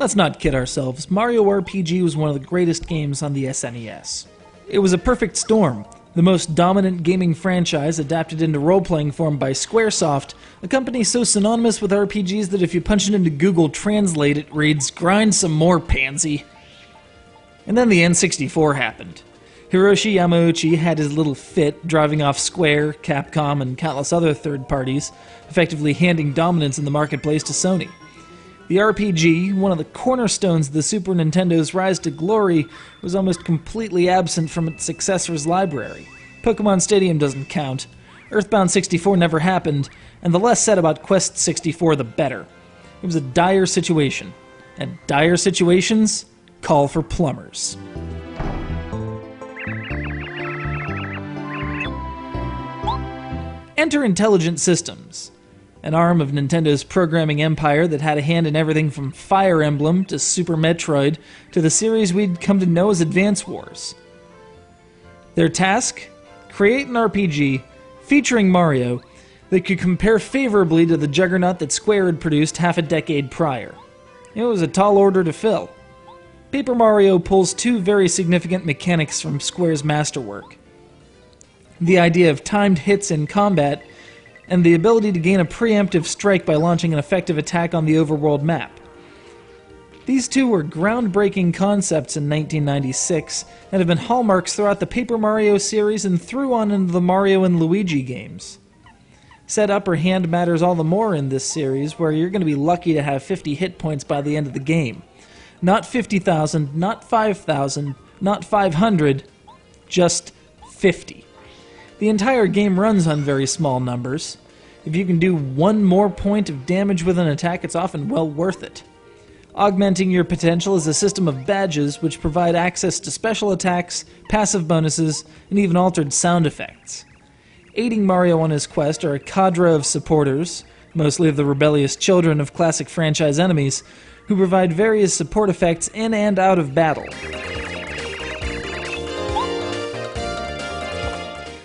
Let's not kid ourselves, Mario RPG was one of the greatest games on the SNES. It was a perfect storm, the most dominant gaming franchise adapted into role-playing form by Squaresoft, a company so synonymous with RPGs that if you punch it into Google Translate it reads, "Grind some more, pansy." And then the N64 happened. Hiroshi Yamauchi had his little fit, driving off Square, Capcom, and countless other third parties, effectively handing dominance in the marketplace to Sony. The RPG, one of the cornerstones of the Super Nintendo's rise to glory, was almost completely absent from its successor's library. Pokémon Stadium doesn't count, Earthbound 64 never happened, and the less said about Quest 64 the better. It was a dire situation, and dire situations call for plumbers. Enter Intelligent Systems, an arm of Nintendo's programming empire that had a hand in everything from Fire Emblem to Super Metroid to the series we'd come to know as Advance Wars. Their task? Create an RPG featuring Mario that could compare favorably to the juggernaut that Square had produced half a decade prior. It was a tall order to fill. Paper Mario pulls two very significant mechanics from Square's masterwork: the idea of timed hits in combat, and the ability to gain a preemptive strike by launching an effective attack on the overworld map. These two were groundbreaking concepts in 1996 and have been hallmarks throughout the Paper Mario series and through on into the Mario and Luigi games. Said upper hand matters all the more in this series, where you're going to be lucky to have 50 hit points by the end of the game. Not 50,000, not 5,000, not 500, just 50. The entire game runs on very small numbers. If you can do one more point of damage with an attack, it's often well worth it. Augmenting your potential is a system of badges which provide access to special attacks, passive bonuses, and even altered sound effects. Aiding Mario on his quest are a cadre of supporters, mostly of the rebellious children of classic franchise enemies, who provide various support effects in and out of battle.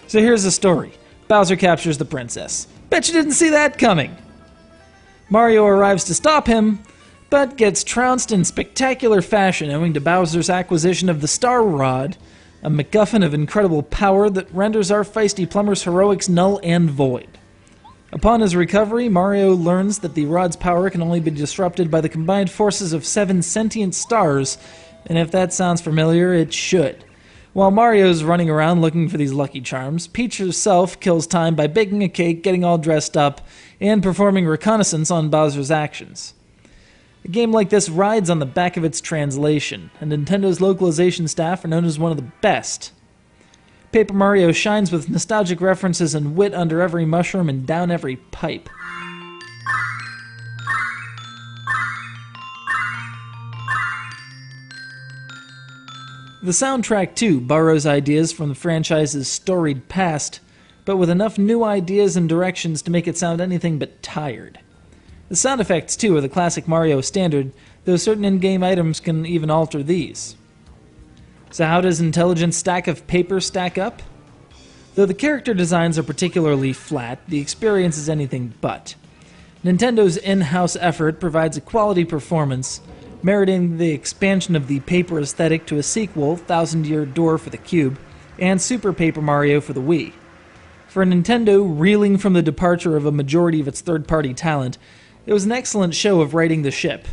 So here's the story. Bowser captures the princess. Bet you didn't see that coming! Mario arrives to stop him, but gets trounced in spectacular fashion owing to Bowser's acquisition of the Star Rod, a MacGuffin of incredible power that renders our feisty plumber's heroics null and void. Upon his recovery, Mario learns that the Rod's power can only be disrupted by the combined forces of 7 sentient stars, and if that sounds familiar, it should. While Mario's running around looking for these lucky charms, Peach herself kills time by baking a cake, getting all dressed up, and performing reconnaissance on Bowser's actions. A game like this rides on the back of its translation, and Nintendo's localization staff are known as one of the best. Paper Mario shines with nostalgic references and wit under every mushroom and down every pipe. The soundtrack, too, borrows ideas from the franchise's storied past, but with enough new ideas and directions to make it sound anything but tired. The sound effects, too, are the classic Mario standard, though certain in-game items can even alter these. So how does Intelligent's stack of paper stack up? Though the character designs are particularly flat, the experience is anything but. Nintendo's in-house effort provides a quality performance, meriting the expansion of the paper aesthetic to a sequel, Thousand Year Door for the Cube, and Super Paper Mario for the Wii. For Nintendo reeling from the departure of a majority of its third-party talent, it was an excellent show of righting the ship.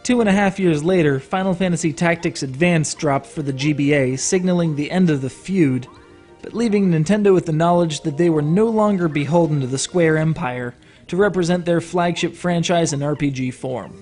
2.5 years later, Final Fantasy Tactics Advance dropped for the GBA, signaling the end of the feud, but leaving Nintendo with the knowledge that they were no longer beholden to the Square Empire to represent their flagship franchise in RPG form.